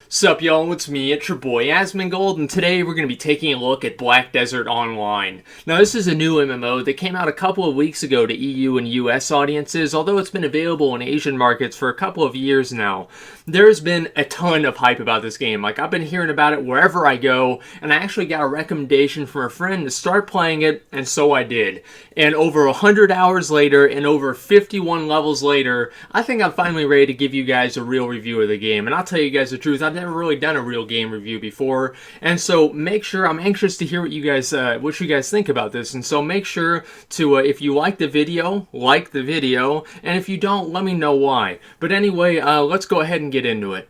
Sup y'all, it's me, it's your boy Asmongold, and today we're going to be taking a look at Black Desert Online. Now this is a new MMO that came out a couple of weeks ago to EU and US audiences, although it's been available in Asian markets for a couple of years now. There's been a ton of hype about this game. I've been hearing about it wherever I go, and I actually got a recommendation from a friend to start playing it, and so I did. And over 100 hours later, and over 51 levels later, I think I'm finally ready to give you guys a real review of the game. And I'll tell you guys the truth, I've never really done a real game review before, and so make sure, I'm anxious to hear what you guys think about this, and so make sure to, if you like the video, and if you don't, let me know why. But anyway, let's go ahead and get into it.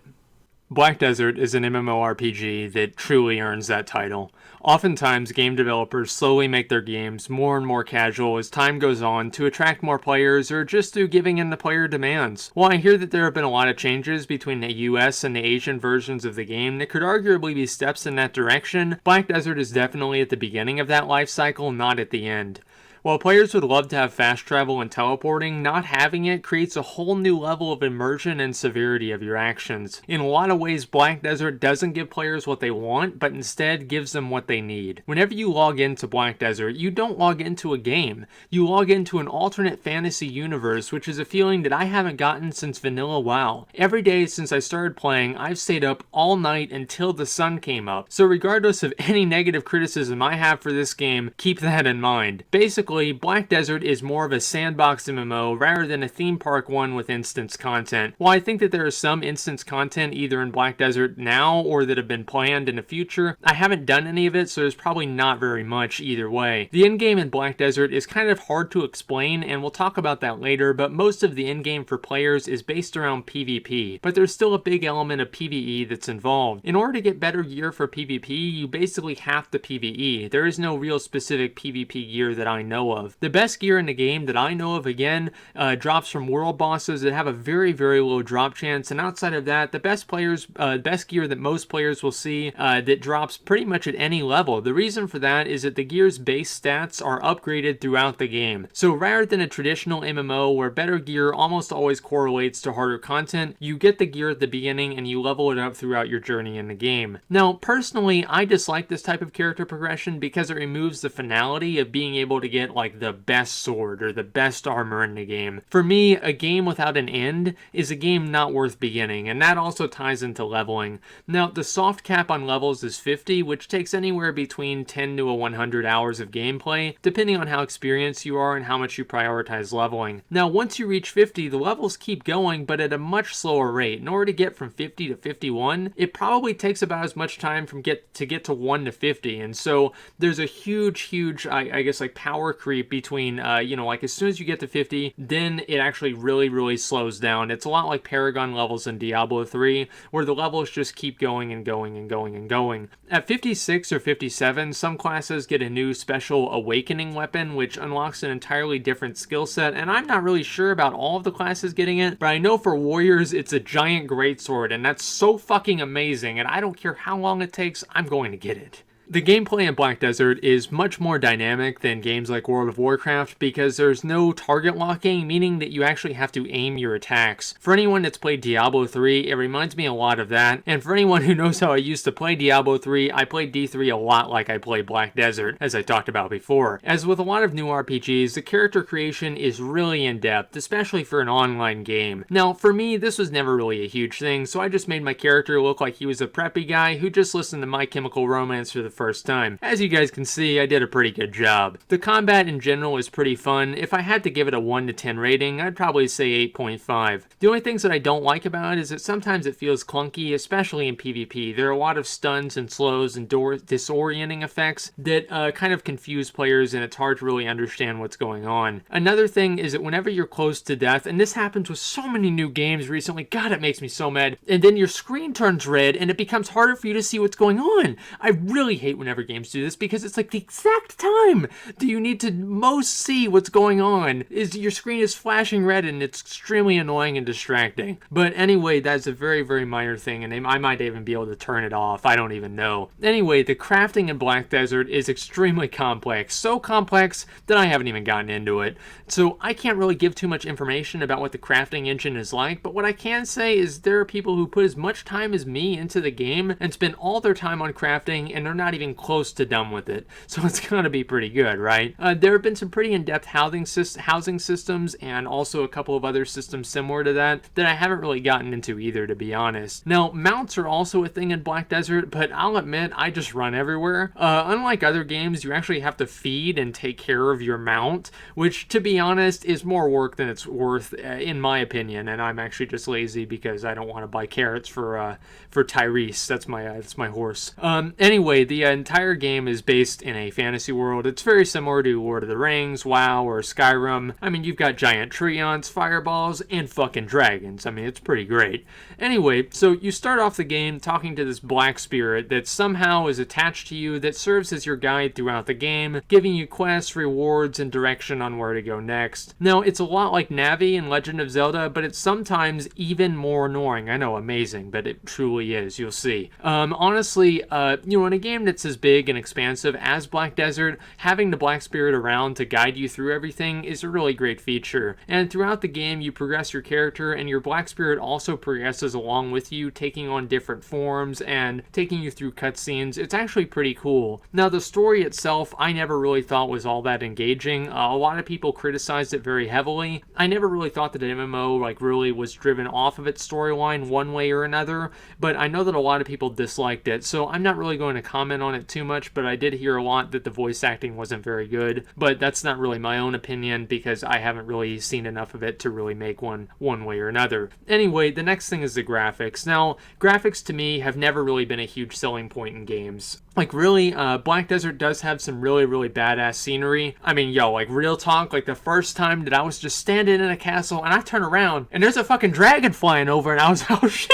Black Desert is an MMORPG that truly earns that title. Oftentimes, game developers slowly make their games more and more casual as time goes on to attract more players or just through giving in the player demands. While I hear that there have been a lot of changes between the US and the Asian versions of the game that could arguably be steps in that direction, Black Desert is definitely at the beginning of that life cycle, not at the end. While players would love to have fast travel and teleporting, not having it creates a whole new level of immersion and severity of your actions. In a lot of ways, Black Desert doesn't give players what they want, but instead gives them what they need. Whenever you log into Black Desert, you don't log into a game. You log into an alternate fantasy universe, which is a feeling that I haven't gotten since Vanilla WoW. Every day since I started playing, I've stayed up all night until the sun came up. So regardless of any negative criticism I have for this game, keep that in mind. Basically, Black Desert is more of a sandbox MMO rather than a theme park one with instance content. While I think that there is some instance content either in Black Desert now or that have been planned in the future, I haven't done any of it, so there's probably not very much either way. The endgame in Black Desert is kind of hard to explain, and we'll talk about that later, but most of the endgame for players is based around PvP, but there's still a big element of PvE that's involved. In order to get better gear for PvP, you basically have to PvE. There is no real specific PvP gear that I know of. The best gear in the game that I know of, again, drops from world bosses that have a very, very low drop chance, and outside of that, the best gear that most players will see that drops pretty much at any level. The reason for that is that the gear's base stats are upgraded throughout the game. So rather than a traditional MMO where better gear almost always correlates to harder content, you get the gear at the beginning and you level it up throughout your journey in the game. Now, personally, I dislike this type of character progression because it removes the finality of being able to get like the best sword or the best armor in the game. For me, a game without an end is a game not worth beginning, and that also ties into leveling. Now, the soft cap on levels is 50, which takes anywhere between 10 to 100 hours of gameplay, depending on how experienced you are and how much you prioritize leveling. Now, once you reach 50, the levels keep going, but at a much slower rate. In order to get from 50 to 51, it probably takes about as much time to get to 1 to 50, and so there's a huge, I guess, like power creep between, like as soon as you get to 50, then it actually really slows down. It's a lot like Paragon levels in Diablo 3, where the levels just keep going and going and going and going. At 56 or 57, some classes get a new special awakening weapon, which unlocks an entirely different skill set, and I'm not really sure about all of the classes getting it, but I know for warriors, it's a giant greatsword, and that's so fucking amazing, and I don't care how long it takes, I'm going to get it. The gameplay in Black Desert is much more dynamic than games like World of Warcraft because there's no target locking, meaning that you actually have to aim your attacks. For anyone that's played Diablo 3, it reminds me a lot of that, and for anyone who knows how I used to play Diablo 3, I played D3 a lot like I played Black Desert, as I talked about before. As with a lot of new RPGs, the character creation is really in-depth, especially for an online game. Now, for me, this was never really a huge thing, so I just made my character look like he was a preppy guy who just listened to My Chemical Romance for the first time. As you guys can see, I did a pretty good job. The combat in general is pretty fun. If I had to give it a 1 to 10 rating, I'd probably say 8.5. The only things that I don't like about it is that sometimes it feels clunky, especially in PvP. There are a lot of stuns and slows and disorienting effects that kind of confuse players, and it's hard to really understand what's going on. Another thing is that whenever you're close to death, and this happens with so many new games recently, God, it makes me so mad, and then your screen turns red and it becomes harder for you to see what's going on. I really hate hate whenever games do this because it's like the exact time do you need to most see what's going on is your screen is flashing red and it's extremely annoying and distracting. But anyway, that's a very, very minor thing, and I might even be able to turn it off. I don't even know. Anyway, the crafting in Black Desert is extremely complex. So complex that I haven't even gotten into it. So I can't really give too much information about what the crafting engine is like, but what I can say is there are people who put as much time as me into the game and spend all their time on crafting, and they're not even close to done with it. So it's gotta be pretty good, right? There have been some pretty in-depth housing systems and also a couple of other systems similar to that I haven't really gotten into either, to be honest. Now, mounts are also a thing in Black Desert, but I'll admit I just run everywhere. Unlike other games, you actually have to feed and take care of your mount, which, to be honest, is more work than it's worth, in my opinion, and I'm actually just lazy because I don't want to buy carrots for Tyrese. That's my horse. Anyway, the entire game is based in a fantasy world. It's very similar to Lord of the Rings, WoW, or Skyrim. I mean, you've got giant treants, fireballs, and fucking dragons. I mean, it's pretty great. Anyway, so you start off the game talking to this black spirit that somehow is attached to you that serves as your guide throughout the game, giving you quests, rewards, and direction on where to go next. Now, it's a lot like Navi in Legend of Zelda, but it's sometimes even more annoying. I know, amazing, but it truly is. You'll see. Honestly, in a game that's as big and expansive as Black Desert, having the black spirit around to guide you through everything is a really great feature. And throughout the game, you progress your character, and your black spirit also progresses along with you, taking on different forms and taking you through cutscenes. It's actually pretty cool. Now, the story itself, I never really thought was all that engaging. A lot of people criticized it very heavily. I never really thought that an MMO really was driven off of its storyline one way or another, but I know that a lot of people disliked it, so I'm not really going to comment on it too much, but I did hear a lot that the voice acting wasn't very good, but that's not really my own opinion because I haven't really seen enough of it to really make one way or another. Anyway, the next thing is the graphics. Now, graphics to me have never really been a huge selling point in games. Black Desert does have some really, really badass scenery. I mean, real talk, the first time that I was just standing in a castle and I turn around and there's a fucking dragon flying over and I was, oh shit,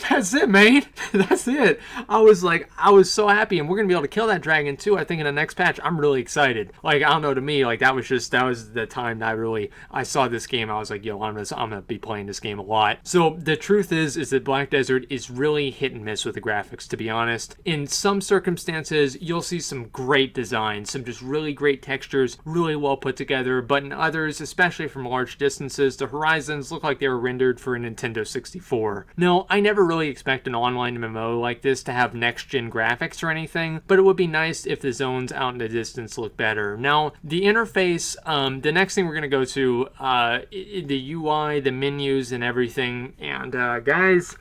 that's it, man. That's it. I was so happy, and we're going to be able to kill that dragon too, I think, in the next patch. I'm really excited. I don't know, to me, that was the time that I saw this game. I was like, I'm going to be playing this game a lot. So the truth is that Black Desert is really hit and miss with the graphics, to be honest. In some circumstances, you'll see some great designs, some just really great textures, really well put together, but in others, especially from large distances, the horizons look like they were rendered for a Nintendo 64. Now, I never really expect an online MMO like this to have next-gen graphics or anything, but it would be nice if the zones out in the distance look better. Now, the interface, the next thing we're going to go to, the UI, the menus, and everything, and guys,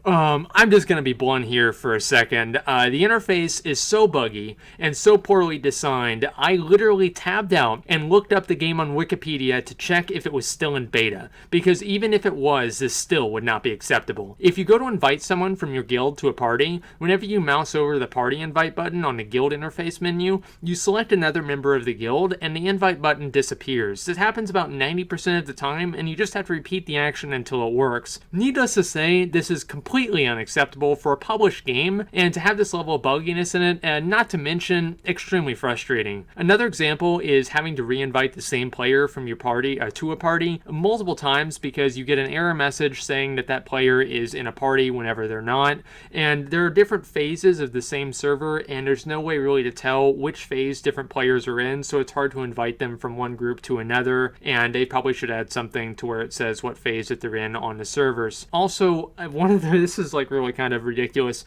I'm just going to be blunt here for a second. The interface is so buggy and so poorly designed, I literally tabbed out and looked up the game on Wikipedia to check if it was still in beta, because even if it was, this still would not be acceptable. If you go to invite someone from your guild to a party, whenever you mouse over the party invite button on the guild interface menu, you select another member of the guild and the invite button disappears. This happens about 90% of the time, and you just have to repeat the action until it works. Needless to say, this is completely unacceptable for a published game, and to have this level of bugginess in it, and not to mention, extremely frustrating. Another example is having to re-invite the same player from your party to a party multiple times because you get an error message saying that player is in a party whenever they're not, and there are different phases of the same server, and there's no way really to tell which phase different players are in, so it's hard to invite them from one group to another, and they probably should add something to where it says what phase that they're in on the servers. Also, this is really kind of ridiculous,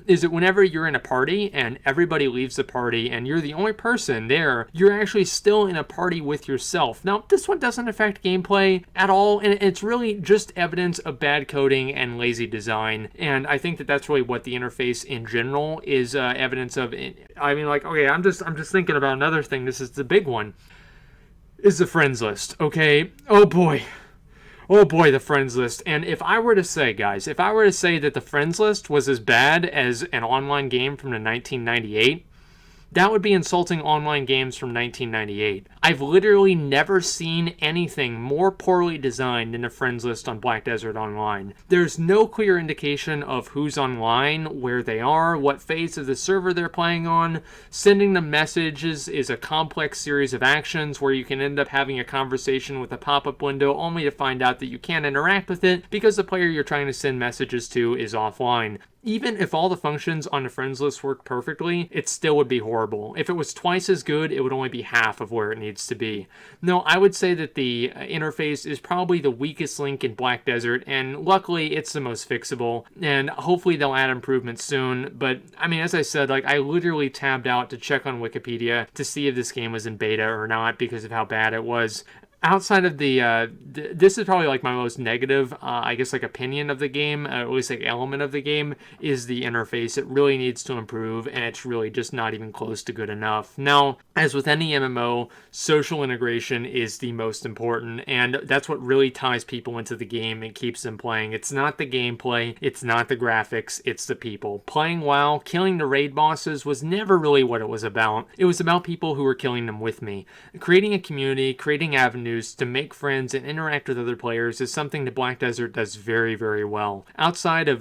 is that whenever you're in a party and everybody leaves the party and you're the only person there, you're actually still in a party with yourself. Now, this one doesn't affect gameplay at all, and it's really just evidence of bad coding and lazy design, and I think that that's really what the interface in general is evidence of. I mean, okay, I'm just thinking about another thing. This is the big one, is the friends list, okay? Oh boy, the friends list. And if I were to say, guys, that the friends list was as bad as an online game from the 1998, That would be insulting online games from 1998. I've literally never seen anything more poorly designed than a friends list on Black Desert Online. There's no clear indication of who's online, where they are, what phase of the server they're playing on. Sending them messages is a complex series of actions where you can end up having a conversation with a pop-up window only to find out that you can't interact with it because the player you're trying to send messages to is offline. Even if all the functions on the friends list worked perfectly, it still would be horrible. If it was twice as good, it would only be half of where it needs to be. No, I would say that the interface is probably the weakest link in Black Desert, and luckily it's the most fixable, and hopefully they'll add improvements soon. But, I mean, as I said, like, I literally tabbed out to check on Wikipedia to see if this game was in beta or not because of how bad it was. Outside of this is probably like my most negative, I guess, like opinion of the game, at least like element of the game, is the interface. It really needs to improve, and it's really just not even close to good enough. Now, as with any MMO, social integration is the most important, and that's what really ties people into the game and keeps them playing. It's not the gameplay, it's not the graphics, it's the people. Playing WoW, killing the raid bosses was never really what it was about. It was about people who were killing them with me. Creating a community, creating avenues to make friends and interact with other players is something that Black Desert does very, very well. Outside of,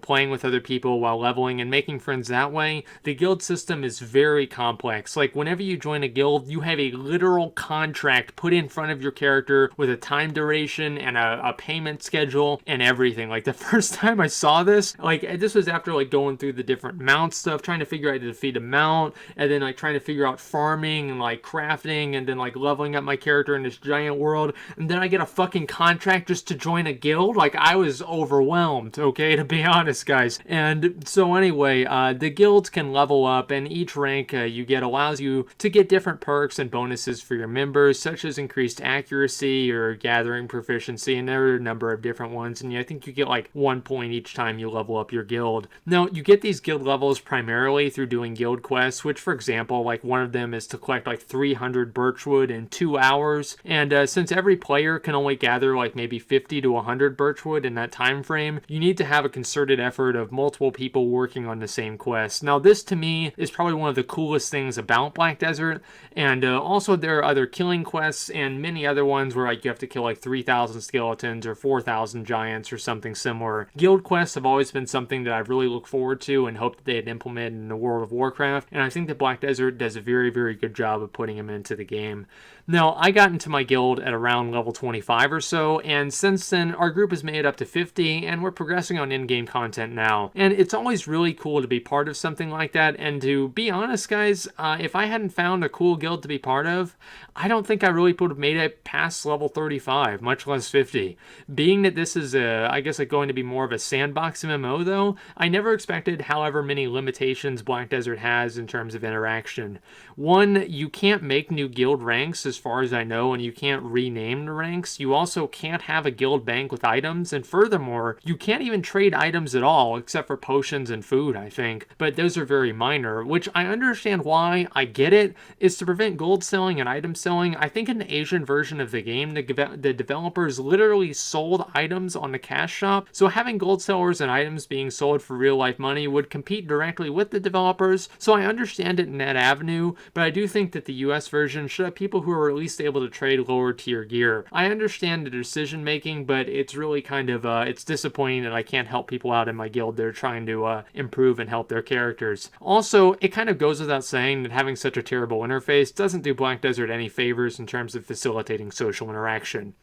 playing with other people while leveling and making friends that way, the guild system is very complex. Like, whenever you join a guild, you have a literal contract put in front of your character with a time duration and a payment schedule and everything. Like, the first time I saw this, like, this was after, like, going through the different mount stuff, trying to figure out how to defeat a mount, and then, like, trying to figure out farming and, like, crafting, and then, like, leveling up my character in this giant world, and then I get a fucking contract just to join a guild. Like, I was overwhelmed, okay, to be honest, guys. And so anyway, the guilds can level up, and each rank you get allows you to get different perks and bonuses for your members, such as increased accuracy or gathering proficiency, and there are a number of different ones, and I think you get like 1 point each time you level up your guild. Now, you get these guild levels primarily through doing guild quests, which, for example, like one of them is to collect like 300 birchwood in 2 hours, and since every player can only gather like maybe 50 to 100 birchwood in that time frame, you need to have a concerted effort of multiple people working on the same quest. Now, this to me is probably one of the coolest things about Black Desert, and also there are other killing quests and many other ones where like you have to kill like 3,000 skeletons or 4,000 giants or something similar. Guild quests have always been something that I've really looked forward to and hoped that they had implemented in the World of Warcraft, and I think that Black Desert does a very, very good job of putting them into the game. Now, I got into my guild at around level 25 or so, and since then, our group has made it up to 50, and we're progressing on in-game content now. And it's always really cool to be part of something like that, and to be honest, guys, if I hadn't found a cool guild to be part of, I don't think I really would have made it past level 35, much less 50. Being that this is, I guess, like going to be more of a sandbox MMO, though, I never expected however many limitations Black Desert has in terms of interaction. One, you can't make new guild ranks as far as I know, and you can't rename the ranks. You also can't have a guild bank with items, and furthermore, you can't even trade items at all, except for potions and food, I think. But those are very minor, which I understand why, I get it. It's to prevent gold selling and item selling. I think in the Asian version of the game, the developers literally sold items on the cash shop, so having gold sellers and items being sold for real life money would compete directly with the developers, so I understand it in that avenue, but I do think that the US version should have people who are at least able to trade lower tier gear. I understand the decision making, but it's really kind of, it's disappointing that I can't help people out in my guild that are trying to improve and help their characters. Also, it kind of goes without saying that having such a terrible interface doesn't do Black Desert any favors in terms of facilitating social interaction.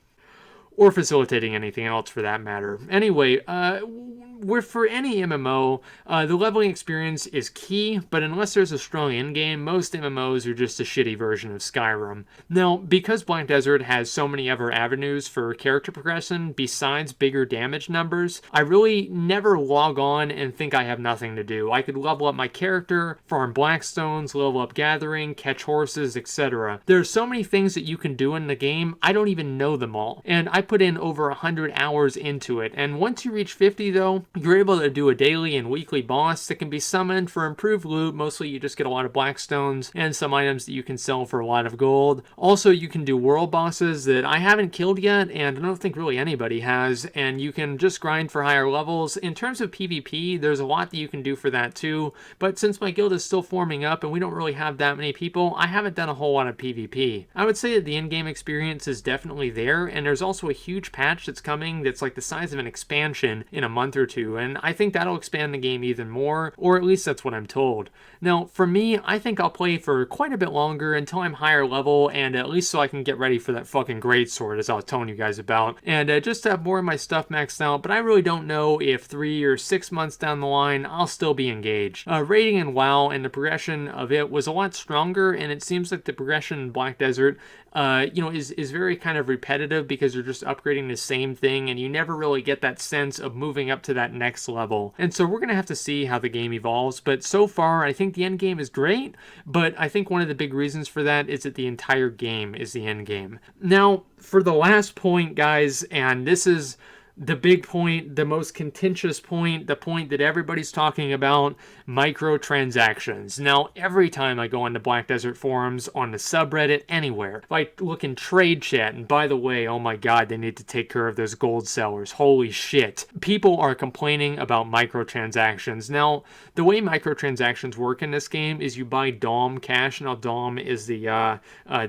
Or facilitating anything else for that matter. Anyway, for any MMO, the leveling experience is key, but unless there's a strong endgame, most MMOs are just a shitty version of Skyrim. Now, because Black Desert has so many other avenues for character progression besides bigger damage numbers, I really never log on and think I have nothing to do. I could level up my character, farm blackstones, level up gathering, catch horses, etc. There are so many things that you can do in the game, I don't even know them all. And I put in over 100 hours into it. And once you reach 50 though, you're able to do a daily and weekly boss that can be summoned for improved loot. Mostly you just get a lot of black stones and some items that you can sell for a lot of gold. Also, you can do world bosses that I haven't killed yet, and I don't think really anybody has, and you can just grind for higher levels. In terms of PvP, there's a lot that you can do for that too, but since my guild is still forming up and we don't really have that many people, I haven't done a whole lot of PvP. I would say that the in-game experience is definitely there, and there's also a huge patch that's coming that's like the size of an expansion in a month or two, and I think that'll expand the game even more, or at least that's what I'm told. Now, for me, I think I'll play for quite a bit longer until I'm higher level, and at least so I can get ready for that fucking greatsword, as I was telling you guys about, and just to have more of my stuff maxed out, but I really don't know if 3 or 6 months down the line, I'll still be engaged. Raiding in WoW and the progression of it was a lot stronger, and it seems like the progression in Black Desert is very kind of repetitive because you're just upgrading the same thing and you never really get that sense of moving up to that next level. And so we're going to have to see how the game evolves, but so far I think the end game is great, but I think one of the big reasons for that is that the entire game is the end game. Now, for the last point, guys, and this is the big point, the most contentious point, the point that everybody's talking about, microtransactions. Now, every time I go on the Black Desert forums, on the subreddit, anywhere, if I look in trade chat, and by the way, oh my god, they need to take care of those gold sellers. Holy shit. People are complaining about microtransactions. Now, the way microtransactions work in this game is you buy DOM cash. Now, DOM is the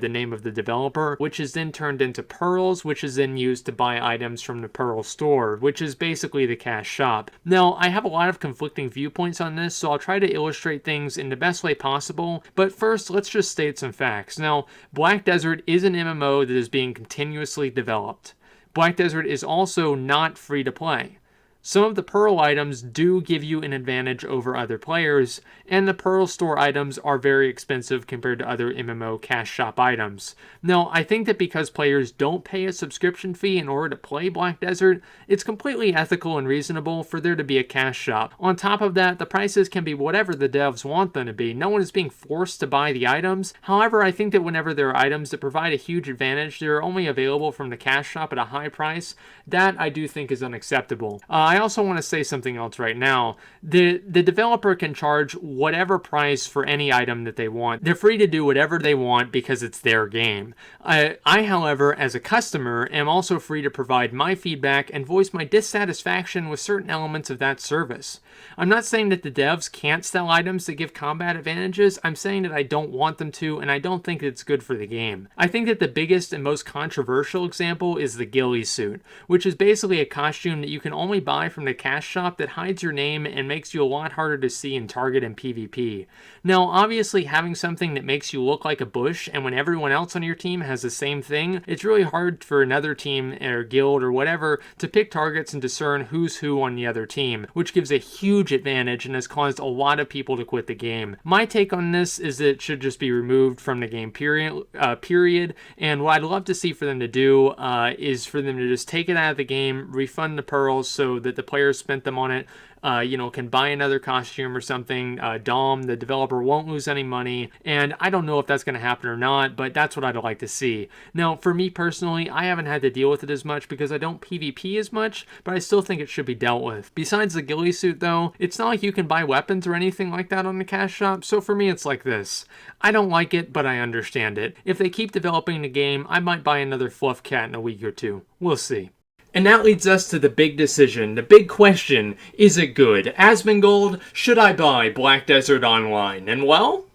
name of the developer, which is then turned into pearls, which is then used to buy items from the pearl store, which is basically the cash shop. Now, I have a lot of conflicting viewpoints on this, so I'll try to illustrate things in the best way possible, but first, let's just state some facts. Now, Black Desert is an MMO that is being continuously developed. Black Desert is also not free to play. Some of the Pearl items do give you an advantage over other players, and the Pearl store items are very expensive compared to other MMO cash shop items. Now, I think that because players don't pay a subscription fee in order to play Black Desert, it's completely ethical and reasonable for there to be a cash shop. On top of that, the prices can be whatever the devs want them to be. No one is being forced to buy the items. However, I think that whenever there are items that provide a huge advantage that are only available from the cash shop at a high price, that I do think is unacceptable. I also want to say something else right now. The developer can charge whatever price for any item that they want. They're free to do whatever they want because it's their game. I, however, as a customer, am also free to provide my feedback and voice my dissatisfaction with certain elements of that service. I'm not saying that the devs can't sell items that give combat advantages. I'm saying that I don't want them to, and I don't think it's good for the game. I think that the biggest and most controversial example is the ghillie suit, which is basically a costume that you can only buy from the cash shop that hides your name and makes you a lot harder to see in target and PvP. Now, obviously, having something that makes you look like a bush, and when everyone else on your team has the same thing, it's really hard for another team or guild or whatever to pick targets and discern who's who on the other team, which gives a huge advantage and has caused a lot of people to quit the game. My take on this is that it should just be removed from the game period, and what I'd love to see for them to do is for them to just take it out of the game, refund the pearls so that the players spent them on it, can buy another costume or something. Dom, the developer, won't lose any money, and I don't know if that's going to happen or not, but that's what I'd like to see. Now, for me personally, I haven't had to deal with it as much because I don't PvP as much, but I still think it should be dealt with. Besides the ghillie suit, though, it's not like you can buy weapons or anything like that on the cash shop, so for me it's like this. I don't like it, but I understand it. If they keep developing the game, I might buy another fluff cat in a week or two. We'll see. And that leads us to the big decision, the big question, is it good? Asmongold, should I buy Black Desert Online? And well,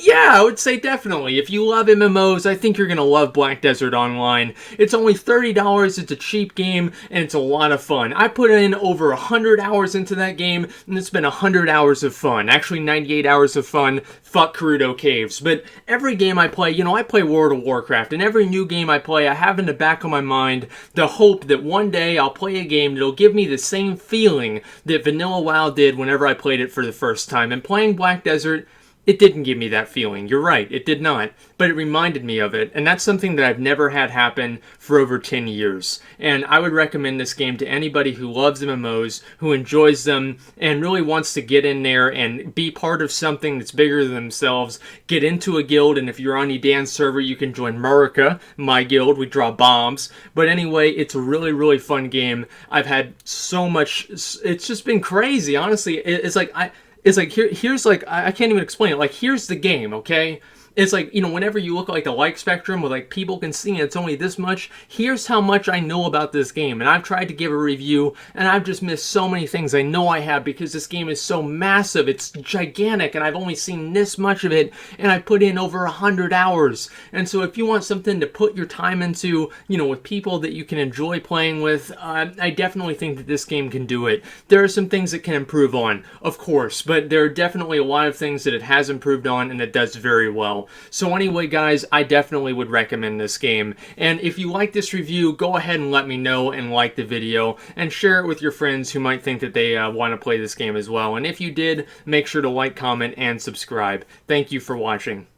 yeah, I would say definitely. If you love MMOs, I think you're going to love Black Desert Online. It's only $30, it's a cheap game, and it's a lot of fun. I put in over 100 hours into that game, and it's been 100 hours of fun. Actually, 98 hours of fun. Fuck Gerudo Caves. But every game I play, I play World of Warcraft, and every new game I play, I have in the back of my mind the hope that one day I'll play a game that'll give me the same feeling that Vanilla WoW did whenever I played it for the first time. And playing Black Desert, It didn't give me that feeling. You're right, it did not. But it reminded me of it, and that's something that I've never had happen for over 10 years. And I would recommend this game to anybody who loves MMOs, who enjoys them, and really wants to get in there and be part of something that's bigger than themselves. Get into a guild, and if you're on Edan's server, you can join Murica, my guild. We draw bombs. But anyway, it's a really, really fun game. I've had so much... It's just been crazy, honestly. It's like... here's like, I can't even explain it. Like, here's the game, okay? It's like, you know, whenever you look at like the like spectrum where like people can see it's only this much, here's how much I know about this game. And I've tried to give a review and I've just missed so many things. I know I have, because this game is so massive. It's gigantic and I've only seen this much of it, and I put in over 100 hours. And so if you want something to put your time into, you know, with people that you can enjoy playing with, I definitely think that this game can do it. There are some things it can improve on, of course, but there are definitely a lot of things that it has improved on and it does very well. So anyway, guys, I definitely would recommend this game. And if you like this review, go ahead and let me know and like the video and share it with your friends who might think that they want to play this game as well. And if you did, make sure to like, comment, and subscribe. Thank you for watching.